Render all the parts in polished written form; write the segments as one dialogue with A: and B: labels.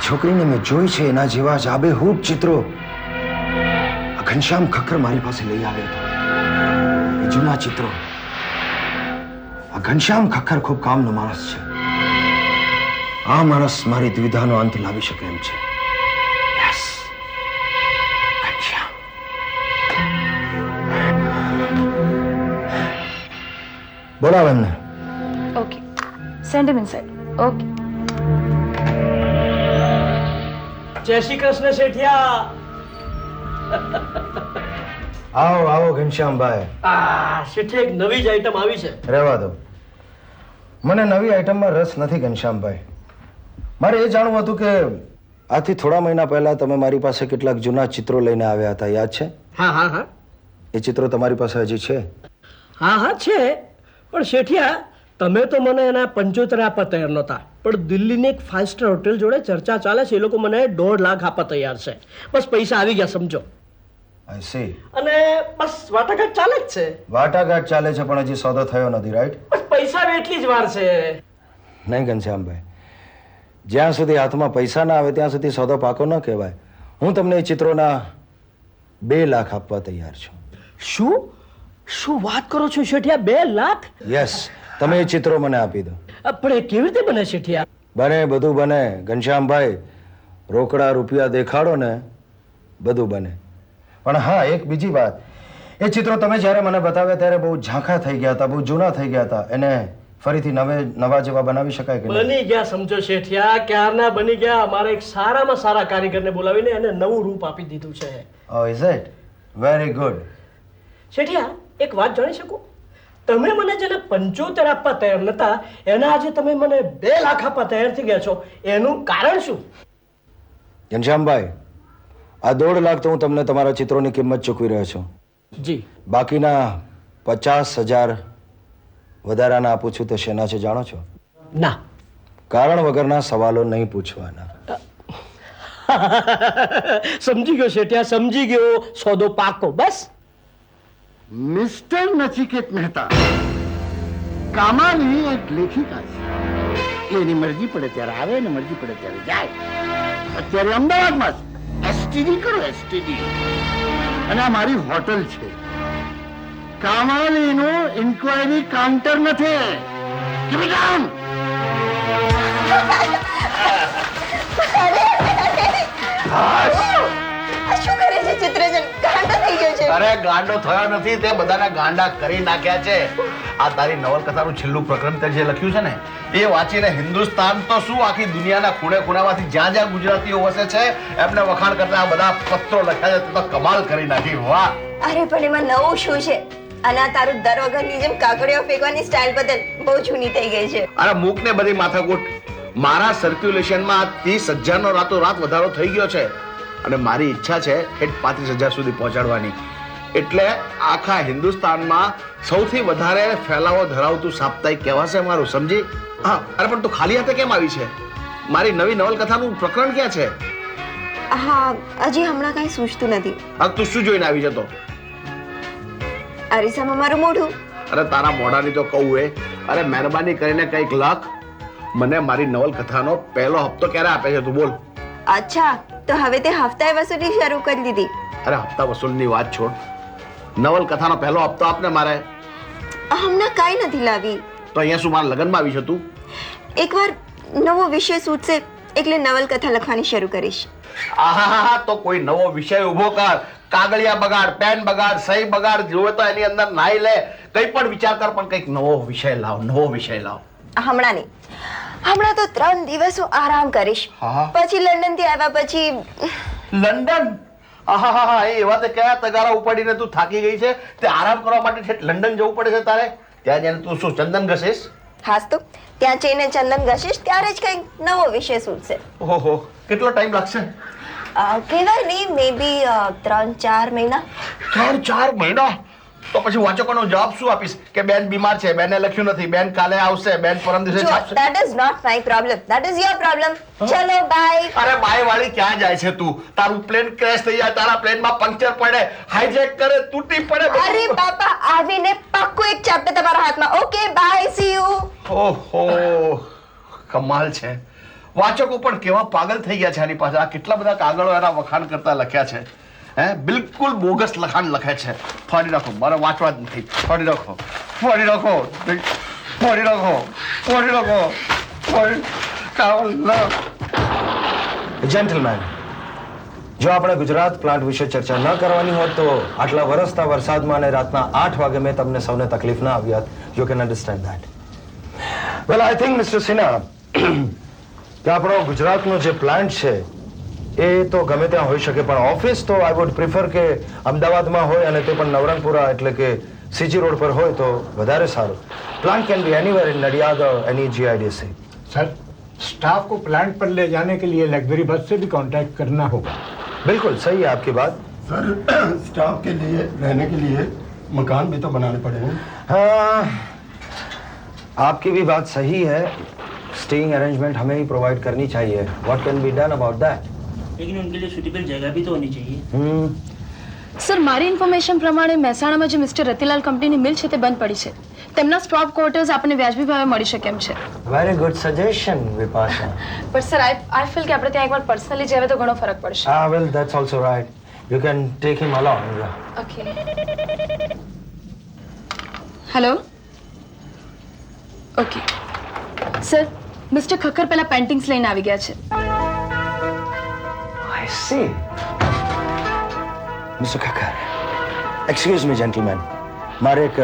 A: છોકરીને મેં જોઈ છે એના જેવા જ આબેહૂબ ચિત્રો આ ઘનશ્યામ ખક્કર મારી પાસે લઈ આવ્યો હતો. એ જૂના ચિત્રો. આ ઘનશ્યામ ખક્કર ખૂબ કામનો માણસ છે. આ માણસ મારી દ્વિધાનો અંત લાવી શકે એમ છે. યસ, ઘનશ્યામ. બોલાવ એમને.
B: Okay. Send him inside. Okay.
C: જય શ્રી કૃષ્ણ શેઠિયા.
A: આવો આવો ઘનશ્યામભાઈ.
C: શેઠિયા, એક નવી જ આઈટમ આવી છે.
A: રહેવા દો. મને નવી આઈટમમાં રસ નથી ઘનશ્યામભાઈ. મારે એ જાણવું હતું કે આથી થોડા મહિના પહેલા તમે મારી પાસે કેટલાક જૂના ચિત્રો લઈને આવ્યા હતા, યાદ છે?
C: હા હા હા
A: એ ચિત્રો તમારી પાસે હજી છે?
C: હા હા છે. પણ શેઠિયા, તમે તો મને એના 75 આપવા તૈયાર નહોતા, પણ દિલ્હીની એક 5 સ્ટાર હોટેલ જોડે ચર્ચા ચાલે છે. એ લોકો મને 1.5 લાખ આપવા તૈયાર છે. બસ પૈસા આવી ગયા, સમજો.
A: I C.
C: અને બસ વાટાઘાટ ચાલે જ છે.
A: વાટાઘાટ ચાલે છે પણ હજી સોદો થયો નથી, રાઈટ?
C: બસ પૈસા એટલી જ વાર છે.
A: નહીં ઘનશ્યામભાઈ, જ્યાં સુધી હાથમાં પૈસા ના આવે ત્યાં સુધી સોદો પાકો ન કહેવાય. હું તમને એ ચિત્રોના 2 લાખ આપવા તૈયાર છું.
C: શું શું વાત કરો છો શેઠિયા? 2 લાખ?
A: યસ, તમે એ ચિત્રો મને આપી દો.
C: પણ એ કેવી રીતે બને શેઠિયા?
A: બને, બધું બને ઘનશ્યામભાઈ. રોકડા રૂપિયા દેખાડો ને બધું બને. પણ હા, એક બીજી વાત, એ ચિત્રો તમે જ્યારે મને બતાવ્યા ત્યારે બહુ ઝાંખા થઈ ગયા હતા, બહુ જૂના થઈ ગયા હતા. એને ફરીથી નવા જેવા બનાવી શકાય કે નહીં?
C: બની ગયા, સમજો શેઠિયા, ક્યારના બની ગયા. અમારે એક સારામાં સારા કારીગરને બોલાવીને એને નવું રૂપ આપી દીધું છે.
A: Oh is it? Very good.
C: શેઠિયા, એક વાત જાણી શકું? તમે મને જેને 75 આપવા તૈયાર નતા, એના આજે તમે મને 2 લાખ આપવા તૈયાર થઈ ગયા છો. એનું કારણ શું?
A: ઘનશ્યામભાઈ, આ 1.5 લાખ તો હું તમને તમારા ચિત્રોની કિંમત ચૂકવી રહ્યો છું.
C: જી.
A: બાકીના 50,000 વધારાના આપું છું. તો શેના છે જાણો છો?
C: ના.
A: કારણ વગરના સવાલો નહીં પૂછવાના.
C: સમજી ગયો શેઠિયા, સમજી ગયો. સોદો પાકો. બસ.
D: મિસ્ટર નચિકેત મહેતા, કામાની એક લેખિકા છે. એની મરજી પડે ત્યારે આવે ને મરજી પડે ત્યારે જાય. અત્યારે અમદાવાદમાં એસટીડી કરો, એસટીડી. અને આ મારી હોટલ છે. કામાલીનું ઇન્ક્વાયરી કાઉન્ટર નથી. Keep it down.
E: શું કરે છે ચિત્રજન? ગાંડો થઈ ગયો છે.
F: અરે ગાંડો થયો નથી, તે બધાના ગાંડા કરી નાખ્યા છે. આ તારી નવલકથાનું છેલ્લું પ્રકરણ તે જે લખ્યું છે ને, એ વાંચીને હિન્દુસ્તાન તો શું, આખી દુનિયાના ખૂણે ખૂણામાંથી જ્યાં જ્યાં ગુજરાતીઓ વસે છે એમને વખાણ કરતા આ બધા પત્રો લખ્યા છે. તે તો કમાલ કરી નાખી. વાહ.
E: અરે પણ એમાં નવું શું છે? અને આ તારું દર વગરની જેમ કાકડીઓ ફેંકવાની સ્ટાઇલ બદલ બહુ જૂની થઈ ગઈ છે.
F: અરે મૂક ને બધી માથાકૂટ. મારા સર્ક્યુલેશનમાં 30,000નો રાતોરાત વધારો થઈ ગયો છે અને મારી ઈચ્છા છે કે 35,000 સુધી પહોંચાડવાની. એટલે આખા હિન્દુસ્તાનમાં સૌથી વધારે ફેલાવો ધરાવતું સાપ્તાહિક કહેવાશે મારું, સમજી? હા. અરે પણ તું ખાલી હાથે કેમ આવી છે? મારી નવી નવલકથાનું પ્રકરણ ક્યાં છે?
E: હા, હજી હમણાં કઈ સૂચતું નથી.
F: આ તું શું જોઈને આવી જતો?
E: અરીસામાં મારું મોઢું.
F: અરે તારા મોઢાની તો કહું એ. અરે મહેરબાની કરીને કંઈક લખ. મને મારી નવલકથાનો પહેલો હપ્તો ક્યારે આપે છે તું બોલ?
E: અચ્છા, તો હવે તે હફતાએ વસૂલી શરૂ કરી દીધી.
F: અરે હપ્તા વસૂલની વાત છોડ. નવલકથાનો પહેલો હપ્તો આપને મારે.
E: હમણાં કાંઈ નથી લાવી.
F: તો અહીંયા શું મારા લગ્નમાં આવી છે તું?
E: એકવાર નવો વિષય સૂટશે એટલે નવલકથા લખવાની શરૂ કરીશ.
F: આહાહા, તો કોઈ નવો વિષય ઊભો કર. કાગળિયા બગાડ, પેન બગાડ, સહી બગાડ, જોવે તો એની અંદર નાઈ લે. કંઈ પણ વિચાર કર, પણ કંઈક નવો વિષય લાવ, નવો વિષય લાવ.
E: હમણાં નહીં. હમણાં તો 3 દિવસ હું આરામ કરીશ. પછી લંડન થી આવ્યા પછી
F: લંડન? આહાહા, એવા તે કયા તગારા ઉપાડીને તું થાકી ગઈ છે? તે આરામ કરવા માટે ઠેઠ લંડન જવું પડે છે તારે? ત્યાં જઈને તું શું ચંદન ઘસીશ?
E: હાસ તો ત્યાં જઈને ચંદન ઘસીશ ત્યારે જ કંઈક નવો વિષય સૂટશે.
F: ઓહો, કેટલો ટાઈમ લાગશે?
E: કહેવાય નહીં, મે બી 3-4 મહિના.
F: 3-4 મહિના? તો પછી વાચકોનો જવાબ શું આપીશ કે બેન બીમાર છે, બેને લખ્યું નથી, બેન કાલે આવશે, બેન પરમ દિવસે છાપશે?
E: That is not my problem. That is your problem. ચલો બાય.
F: અરે બાય વાળી ક્યાં જાય છે તું? તારું પ્લેન ક્રેશ થઈ જાય, તારા પ્લેનમાં પંક્ચર પડે, હાઈજેક કરે, તૂટી પડે.
E: અરે બાપા, આવીને પાક્કું એક ચેપ્ટર તમારા હાથમાં. Okay bye, C you.
F: ઓહો, કમાલ છે. વાચકો પણ કેવા પાગલ થઈ ગયા છે આની પાછળ. આ કેટલા બધા કાગળો એના વખાણ કરતા લખ્યા છે. બિલકુલ બોગસ લખાણ લખે છે. ફાડી નાખો, મારે વાંચવા જ નથી. ફાડી નાખો, ફાડી નાખો, ફાડી નાખો, ફાડી નાખો,
A: જેન્ટલમેન, જો આપણે ગુજરાત પ્લાન્ટ વિશે ચર્ચા ન કરવાની હોત તો આટલા વરસતા વરસાદમાં અને રાતના 8 વાગે મેં તમને સૌને તકલીફ ના આવી હોત. You can understand that. Well, I think mister Sinha કે આપણો ગુજરાતનો જે પ્લાન્ટ છે એ તો ગમે ત્યાં હોઈ શકે, પણ ઓફિસ તો આઈ વુડ પ્રિફર કે અમદાવાદમાં હોય અને તે પણ નવરંગપુરા એટલે કે સીજી રોડ પર હોય તો વધારે સારું. Plant can be anywhere in Nadiad और एनी जीआईडीसी.
G: सर, स्टाफ को प्लांट पर ले जाने के लिए लग्जरी बस से भी कांटेक्ट करना होगा.
A: बिल्कुल सही है आपकी बात.
H: सर, स्टाफ के लिए रहने के लिए मकान भी तो बनाने पड़ेंगे.
A: हाँ, आपकी भी बात सही है. स्टेइंग अरेंजमेंट हमें ही प्रोवाइड करनी चाहिए. What can be done about that?
I: लेकिन उनके लिए सुटेबल जगह भी तो होनी चाहिए.
B: સર, મારી ઇન્ફોર્મેશન પ્રમાણે મહેસાણામાં જે મિસ્ટર રતિલાલ કંપનીની મિલ છે તે બંધ પડી છે. તેમના સ્ટોપ ક્વાર્ટર્સ આપણને વ્યાજબી ભાવે મળી શકે એમ છે.
A: Very good suggestion Vipasha.
B: પણ સર, આઈ ફીલ કે આપણે ત્યાં એકવાર પર્સનલી જઈએ તો ઘણો ફરક પડશે.
A: Ah, well, that's also right. You can take him along.
B: Okay. Hello. Okay. Sir, mister Khakkar પહેલા પેન્ટિંગ્સ લઈને આવી ગયા છે.
A: I see. Mr. Kakkar, excuse me, gentlemen. મારે એક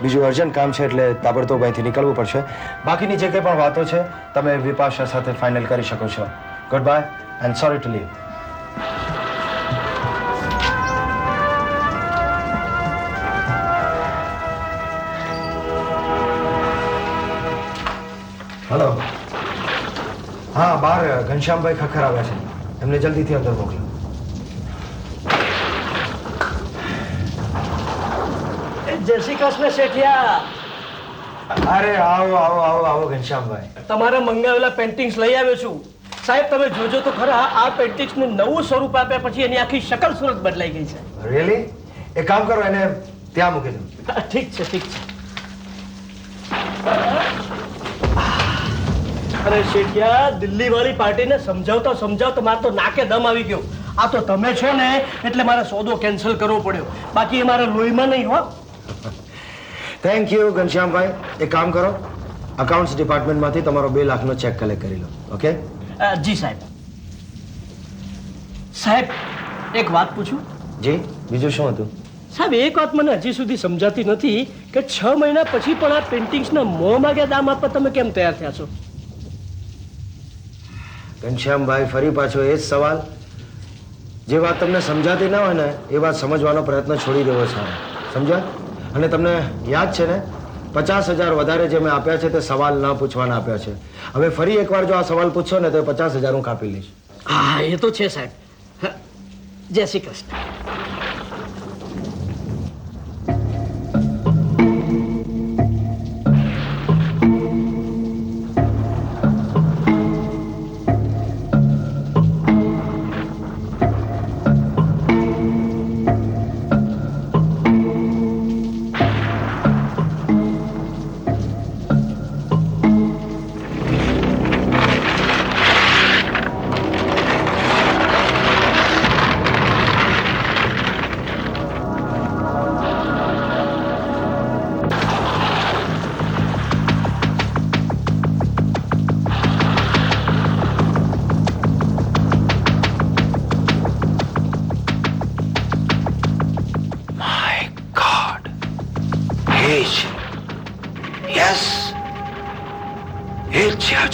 A: બીજું અર્જન્ટ કામ છે એટલે તાબડતોબ અહીંથી નીકળવું પડશે. બાકીની જે કંઈ પણ વાતો છે તમે વિપાશા સાથે ફાઇનલ કરી શકો છો. Good bye and sorry to leave. Hello. હા, બહાર ઘનશ્યામભાઈ ખખર આવ્યા છે. એમને જલ્દીથી અંદર મોકલો.
C: જય શ્રી કૃષ્ણ શેઠિયા.
A: અરે આવો આવો આવો આવો ઘનશ્યામભાઈ.
C: તમારા મંગાવેલા પેન્ટિંગ્સ લઈ આવ્યો છું. સાહેબ, તમે જોજો તો ખરા, આ પેન્ટિંગ્સને નવું સ્વરૂપ આપ્યા પછી એની આખી શકલ સુરત બદલાઈ ગઈ છે.
A: રિયલી? એક કામ કરો, એને ત્યાં મૂકી દો.
C: ઠીક છે, ઠીક છે. અરે શેઠિયા, દિલ્હી વાળી પાર્ટીને સમજાવતો સમજાવતો મારે તો નાકે દમ આવી ગયો. આ તો તમે છો ને એટલે મારે સોદો કેન્સલ કરવો પડ્યો, બાકી એ મારા લોહીમાં નહીં હો.
A: થેન્ક યુ ઘનશ્યામભાઈ. એક કામ કરો, અકાઉન્ટ્સ ડિપાર્ટમેન્ટમાંથી તમારો 2 લાખનો ચેક કલેક્ટ કરી લો. ઓકે?
C: જી સાહેબ. સાહેબ, એક વાત પૂછું?
A: જી, બીજું શું હતું?
C: સાહેબ, એક વાત મને હજી સુધી સમજાતી નથી કે 6 મહિના પછી પણ આ પેન્ટિંગ્સના મોં માગ્યા દામ આપવા તમે કેમ તૈયાર થયા છો?
A: ઘનશ્યામભાઈ, ફરી પાછો એ જ સવાલ. જે વાત તમને સમજાતી ના હોય ને એ વાત સમજવાનો પ્રયત્ન છોડી દેવો છે. સમજ્યા? અને તમને યાદ છે ને 50,000 વધારે જે મેં આપ્યા છે તે સવાલ ના પૂછવાના આપ્યા છે. હવે ફરી એકવાર જો આ સવાલ પૂછશો ને તો 50,000 હું કાપી લઈશ.
C: હા, એ તો છે સાહેબ. જય શ્રી કૃષ્ણ.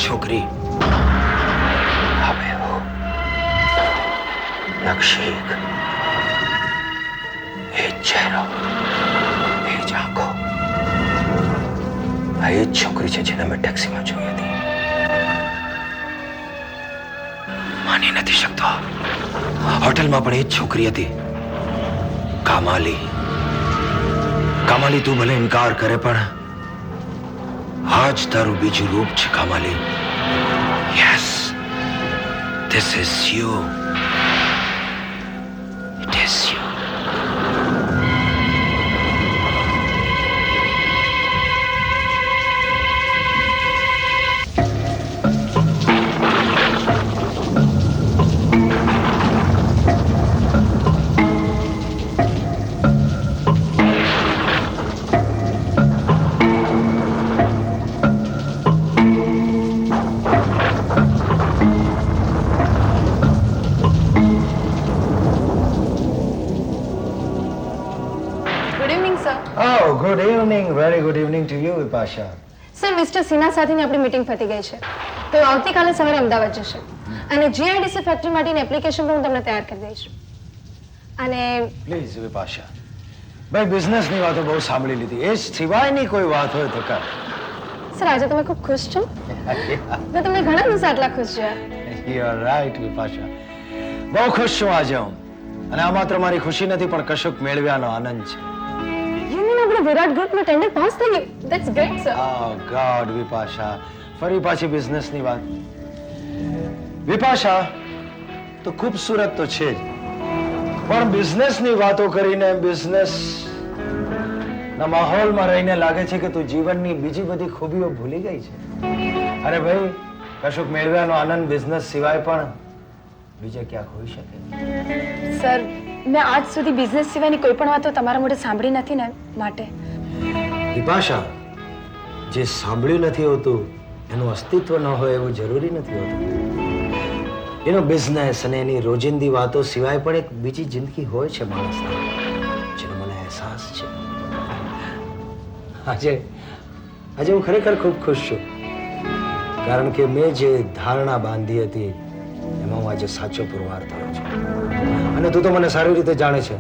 A: છોકરી હવે નક્ષિક, એ ચહેરો, એ જ આંખો, આ એ જ છોકરી છે જેને મેં ટેક્સીમાં જોઈ હતી. માની નથી શકતો, હોટલમાં પણ એ જ છોકરી હતી. કામાલી. કામાલી, તું ભલે ઇનકાર કરે પણ આજ તારું બીજું રૂપ છે Kamali. Yes, this is you. It is you. Good evening, very good evening to you Vipasha.
B: Sir mister Sinha સાથેની આપણી મીટિંગ પતી ગઈ છે. તો આવતીકાલે સવારે અમદાવાદ જશે અને જીઆઈડીસી ફેક્ટરી માટેની એપ્લિકેશન પણ હું તમને તૈયાર કરી દઈશ. અને
A: પ્લીઝ વિપાશા, ભાઈ બિઝનેસની વાતો બહુ સાંભળી લીધી, એ સિવાયની કોઈ વાત હોય તો કર.
B: સર આજે તમે ખૂબ ખુશ છો. મેં તમને ઘણા દિવસ આટલા ખુશ જોયા.
A: યુ આર રાઈટ વિપાશા, બહુ ખુશ છું આજે હું. અને આ માત્ર મારી ખુશી નથી પણ કશુંક મેળવ્યાનો આનંદ છે.
B: યુ મીન આપણે વિરાટ ગ્રુપમાં ટેન્ડર પાસ થઈ ગયું? That's great sir.
A: Oh God, વિપાશા, ફરી પાછી બિઝનેસની વાત. વિપાશા, તો ખૂબસૂરત તો છે જ, પણ બિઝનેસની વાતો કરીને બિઝનેસ ના માહોલમાં રહીને લાગે છે કે તું જીવનની બીજી બધી ખૂબીઓ ભૂલી ગઈ છે. અરે ભાઈ, કશુંક મેળવ્યાનો આનંદ બિઝનેસ સિવાય પણ બીજે ક્યાંક હોઈ શકે.
B: સર મેં આજ સુધી બિઝનેસ સિવાયની કોઈ પણ વાતો તમારા મોઢે સાંભળી નથી ને, માટે.
A: વિપાશા, જે સાંભળ્યું નથી હોતું એનું અસ્તિત્વ ન હોય એવું જરૂરી નથી હોતું. એનો બિઝનેસ અને એની રોજિંદી વાતો સિવાય પણ એક બીજી જિંદગી હોય છે માણસની, જેનો મને અહેસાસ છે. આજે હું ખરેખર ખૂબ ખુશ છું, કારણ કે મેં જે ધારણા બાંધી હતી એમાં હું આજે સાચો પુરવાર થયો છું. અને તું તો મને સારી રીતે જાણે છે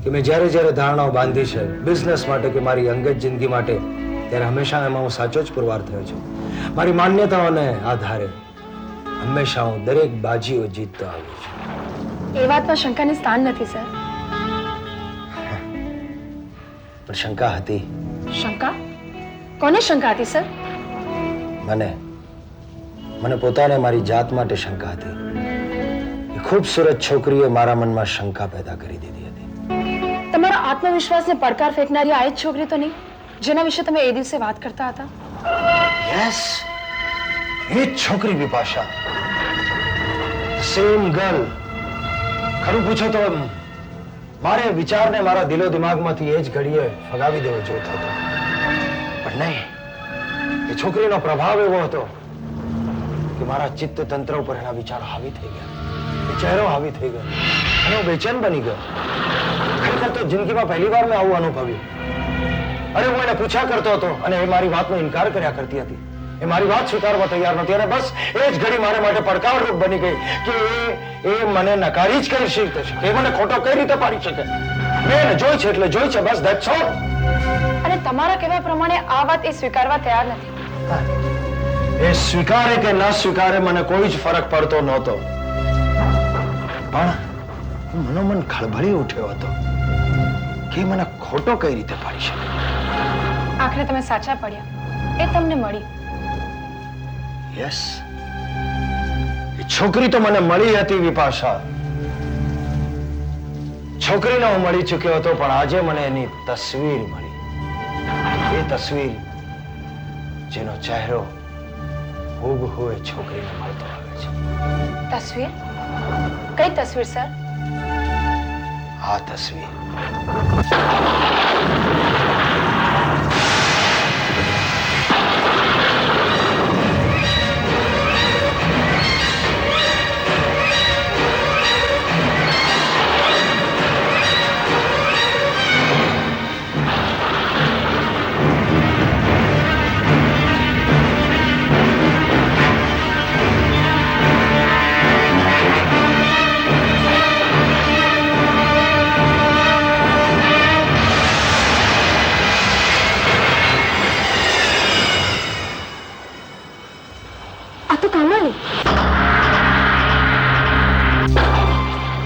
A: કે મેં જ્યારે જ્યારે ધારણાઓ બાંધી છે બિઝનેસ માટે કે મારી અંગત જિંદગી માટે, ત્યારે હંમેશા એમાં હું સાચો જ પુરવાર થયો છું. મારી માન્યતાઓને આધારે હંમેશા હું દરેક બાજીઓ જીતતો આવ્યો છું.
B: એ વાતમાં શંકાની સ્થાન નથી સર.
A: પણ શંકા હતી.
B: શંકા? કોને શંકા હતી સર?
A: મને પોતાને મારી જાત માટે શંકા હતી. એ ખૂબસૂરત છોકરીએ મારા મનમાં શંકા પેદા કરી દીધી હતી.
B: તમારા આત્મવિશ્વાસને પડકાર ફેંકનારી આ જ છોકરી તો નહીં જેના વિશે તમે એ દિવસે વાત કરતા હતા?
A: યસ, એ જ છોકરી વિપાશા, સેમ ગર્લ. ખરું પૂછો તો મારે વિચારને મારા દિલો દિમાગમાંથી એ જ ઘડીએ ફગાવી દેવો જોઈતો હતો, પણ નહીં. એ છોકરીનો પ્રભાવ એવો હતો કે મારા ચિત્ત તંત્ર ઉપર એના વિચારો હાવી થઈ ગયા, એ ચહેરો હાવી થઈ ગયો અને હું બેચેન બની ગયો. ખરેખર તો જિંદગીમાં પહેલી વાર મેં આવું અનુભવ્યું. અરે હું એને પૂછ્યા કરતો હતો અને એ મારી વાતનો ઇનકાર કર્યા કરતી હતી. એ મારી વાત સ્વીકારવા તૈયાર નહોતી અને બસ એ જ ઘડી મારા માટે પડકારરૂપ બની ગઈ કે એ મને નકારી જ કરી શકે છે, એ મને ખોટો કઈ રીતે પાડી શકે. મેં એને જોઈ છે એટલે જોઈ છે, બસ ધેટ્સ ઓલ.
B: અને તમારા કહેવા પ્રમાણે આ વાત એ સ્વીકારવા તૈયાર નથી.
A: એ સ્વીકારે કે ન સ્વીકારે મને કોઈ જ ફરક પડતો નહોતો, પણ હું મનોમન ખળભળી ઉઠ્યો હતો કે મને ખોટો કઈ રીતે પાડી શકે.
B: આખરે તમે સાચા પડ્યા, એ તમને મળી.
A: યસ, એ છોકરી તો મને મળી હતી વિપાશા. છોકરીને હું મળી ચૂક્યો હતો, પણ આજે મને એની તસવીર મળી. એ તસવીર જેનો ચહેરો હૂબહૂ એ છોકરીને મળતો આવે છે.
B: તસવીર? કઈ તસવીર સર?
A: આ તસવીર.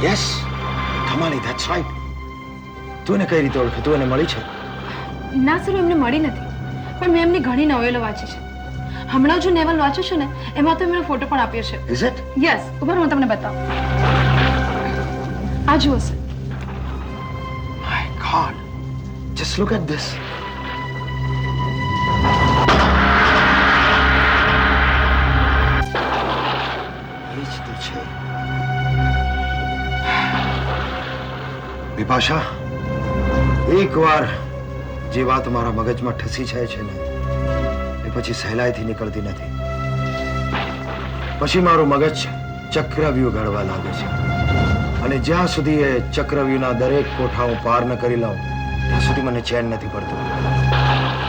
A: Yes, Kamali, that's right. તું એને કઈ રીતે ઓળખે? તું એને મળી છે?
B: ના સર, એમને મળી નથી, પણ મેં એમની ઘણી નોવેલો વાંચી છે. હમણાં જો નોવેલ વાંચ્યું છે ને એમાં તો એમનો ફોટો પણ આપ્યો છે.
A: Is it?
B: યસ, ઉભા હું તમને બતાવું. આ જુઓ sir.
A: My God, just look at this. એ જ તો છે વિપાશા. એકવાર જે વાત મારા મગજમાં ઠસી જાય છે ને એ પછી સહેલાઈથી નીકળતી નથી. પછી મારું મગજ ચક્રવ્યૂહ ઘડવા લાગે છે અને જ્યાં સુધી એ ચક્રવ્યૂહના દરેક કોઠા હું પાર ન કરી લઉં ત્યાં સુધી મને ચેન નથી પડતું.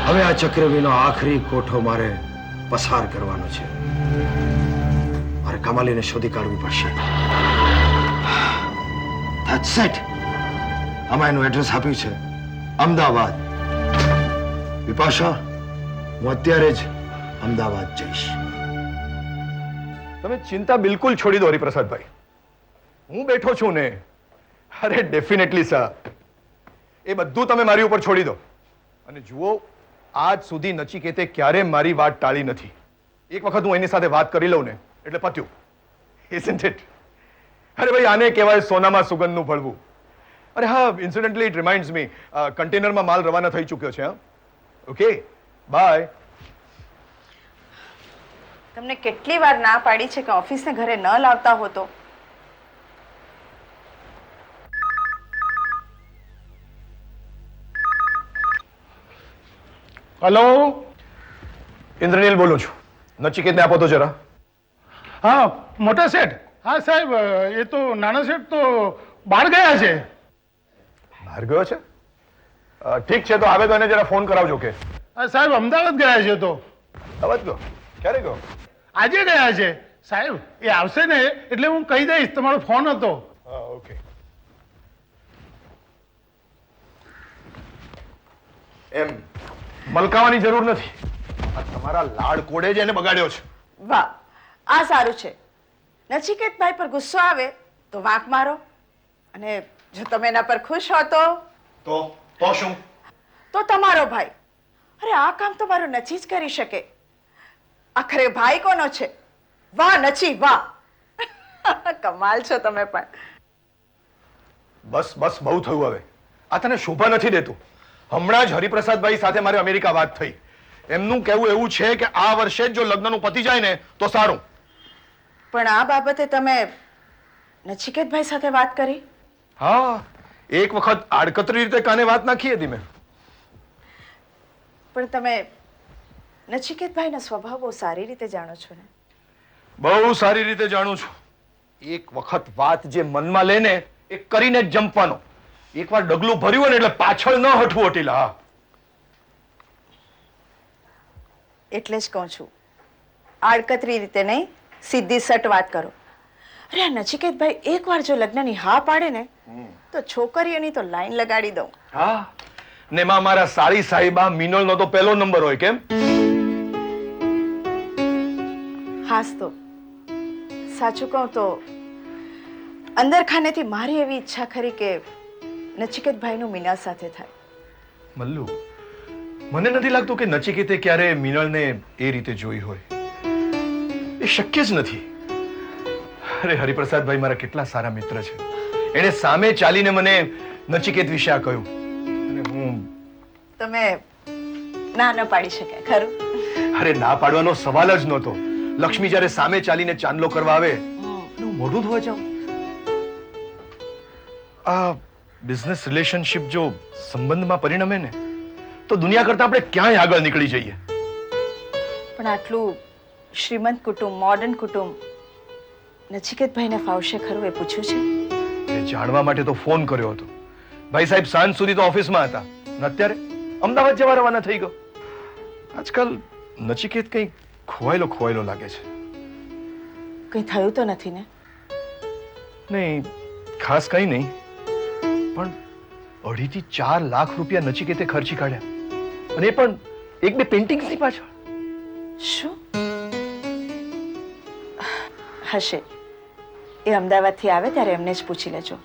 A: હવે આ ચક્રવ્યૂહનો આખરી કોઠો મારે પસાર કરવાનો છે. મારે કમાલીને શોધી કાઢવી પડશે. That's it. આમાં એનું એડ્રેસ આપ્યું છે અમદાવાદ. વિપાશા, હું અત્યારે જ અમદાવાદ જઈશ.
J: તમે ચિંતા બિલકુલ છોડી દો હરિપ્રસાદભાઈ, હું બેઠો છું ને. અરે ડેફિનેટલી સર, એ બધું તમે મારી ઉપર છોડી દો. અને જુઓ, આજ સુધી નચિકેતે ક્યારે મારી વાત ટાળી નથી. એક વખત હું એની સાથે વાત કરી લઉં ને એટલે પત્યું. Isn't it? અરે ભાઈ, આને કહેવાય સોનામાં સુગંધનું ભળવું. અરે હા, ઇન્સિડન્ટલી ઇટ રિમાઇન્ડ્સ મી, કન્ટેનરમાં માલ રવાના થઈ ચૂક્યો છે. Okay, bye.
K: તમને કેટલી વાર ના પાડી છે કે ઓફિસને ઘરે ન લાવતા હો તો?
J: હેલો, ઇન્દ્રનીલ બોલું છું. નચિકેતને આપો તો જરા.
D: હા મોટા શેઠ. હા સાહેબ, એ તો નાના શેઠ તો બહાર ગયા છે.
J: બહાર ગયો છે? ઠીક છે, તો આવે તો એને જરા ફોન કરાવજો. કે
D: સાહેબ અમદાવાદ ગયા છે. તો
J: અમદાવાદ ગયો? ક્યારે ગયો?
D: આજે ગયા છે સાહેબ. એ આવશે ને એટલે હું કહી દઈશ. તમારો ફોન હતો.
J: હા, ઓકે. એમ મલકાવાની જરૂર નથી. આ તમારા લાડ કોડે જ એને બગાડ્યો છે.
K: વાહ, આ સારું છે. નચિકેતભાઈ પર ગુસ્સો આવે તો વાંક મારો, અને જો તમે એના પર ખુશ હો
J: તો શું?
K: તો તમારો ભાઈ. અરે આ કામ તો મારો નચી જ કરી શકે. આખરે ભાઈ કોનો છે? વાહ નચી, વાહ. કમાલ છો તમે પણ.
J: બસ બસ, બહુ થયું હવે. આ તને શોભા નથી દેતું. હમણાં જ હરિપ્રસાદભાઈ સાથે મારે અમેરિકા વાત થઈ. એમનું કહેવું એવું છે કે આ વર્ષે જ જો લગ્નનું પતી જાય ને તો સારું.
K: પણ આ બાબતે તમે નચિકેતભાઈ સાથે વાત કરી?
J: હા, એક વખત આડકતરી રીતે કાને વાત નાખી હતી મેં.
K: પણ તમે નચિકેતભાઈનો સ્વભાવ બહુ સારી રીતે જાણો છો ને?
J: બહુ સારી રીતે જાણું છું. એક વખત વાત જે મનમાં લે ને એ કરીને જ જંપવાનો. એકવાર ડગલું ભર્યું ને એટલે પાછળ ન હટવું અટીલા.
K: એટલે જ કહું છું, આડકતરી રીતે નહીં, સીધી સટ વાત કરો. અરે આ નચિકેતભાઈ એકવાર જો લગ્નની હા પાડે ને તો છોકરીઓની તો લાઈન લગાડી દઉં.
J: હા, ને એમાં મારા સાળી સાહેબા મિનલનો તો પહેલો નંબર હોય. કેમ?
K: હાસ તો સાચું કહું તો અંદર ખાનેથી મારી એવી ઈચ્છા ખરી કે નચિકેતભાઈનું મીના સાથે થાય.
J: મલ્લુ, મને નથી લાગતું કે નચિકેતે ક્યારે મિનલને એ રીતે જોઈ હોય. એ શક્ય જ નથી. અરે હરિપ્રસાદભાઈ મારા કેટલા સારા મિત્ર છે. એણે સામે ચાલીને મને નચિકેત વિશે આ કહ્યું અને હું...
K: તમે ના ન પાડી શકાય ખરું?
J: અરે ના પાડવાનો સવાલ જ નહોતો. લક્ષ્મી જ્યારે સામે ચાલીને ચાંદલો કરવા આવે હું મોઢું ધોવા જાઉં. આ બિઝનેસ રિલેશનશિપ જો સંબંધમાં પરિણમે ને તો દુનિયા કરતા આપણે ક્યાંય આગળ નીકળી જઈએ.
K: પણ આટલું શ્રીમંત કુટુંબ, મોડર્ન કુટુંબ નચિકેતભાઈને ફાવશે ખરું એ પૂછ્યું છે?
J: એ જાણવા માટે તો ફોન કર્યો હતો. ભાઈ સાહેબ સાંજ સુધી તો ઓફિસમાં હતા અને અત્યારે અમદાવાદ જવા રવાના થઈ ગયો. આજકાલ નચિકેત કંઈ ખોવાયેલો ખોવાયેલો લાગે છે.
K: કંઈ થયું તો નથી ને?
J: નહીં, ખાસ કંઈ નહીં. પણ 2.5 થી 4 લાખ રૂપિયા નચિકેતે ખર્ચી કાઢ્યા અને એ પણ એક બે પેઇન્ટિંગ્સની પાછળ.
K: શું હશે? એ અમદાવાદથી આવે ત્યારે એમને જ પૂછી લેજો.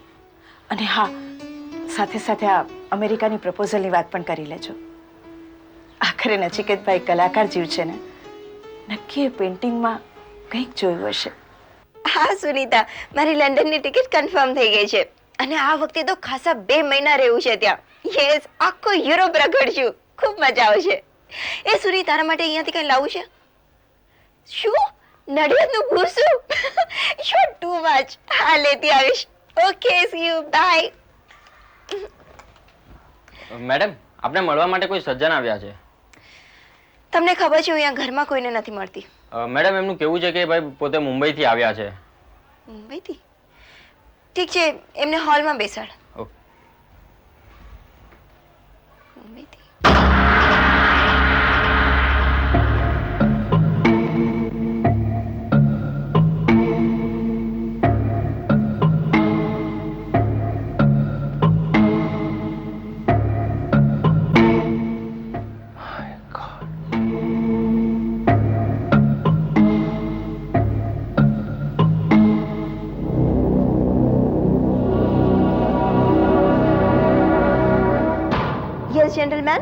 K: અને હા, સાથે સાથે આ અમેરિકાની પ્રપોઝલની વાત પણ કરી લેજો. આખરે નચિકેતભાઈ કલાકાર જીવ છે ને, નક્કી એ પેઇન્ટિંગમાં કંઈક જોયું હશે.
E: હા સુનીતા, મારી લંડનની ટિકિટ કન્ફર્મ થઈ ગઈ છે અને આ વખતે તો ખાસા 2 મહિના રહેવું છે ત્યાં. યસ, આખો યુરોપ રગડશું. ખૂબ મજા આવશે. એ સુની, તારા માટે અહીંયાથી કંઈ લાવવું છે? શું? નડિયાદનું ભૂસું? You too much. હા, લેતી આવીશ. Okay, see you, bye.
L: Madam, આપને મળવા માટે કોઈ સજ્જન આવ્યા છે.
E: તમને ખબર છે હું અહીંયા ઘરમાં કોઈને નથી મળતી.
L: મેડમ, એમનું કેવું છે કે ભાઈ પોતે મુંબઈથી આવ્યા છે.
E: મુંબઈથી? ઠીક છે, એમને હોલમાં બેસાડ. જેન્ટલમેન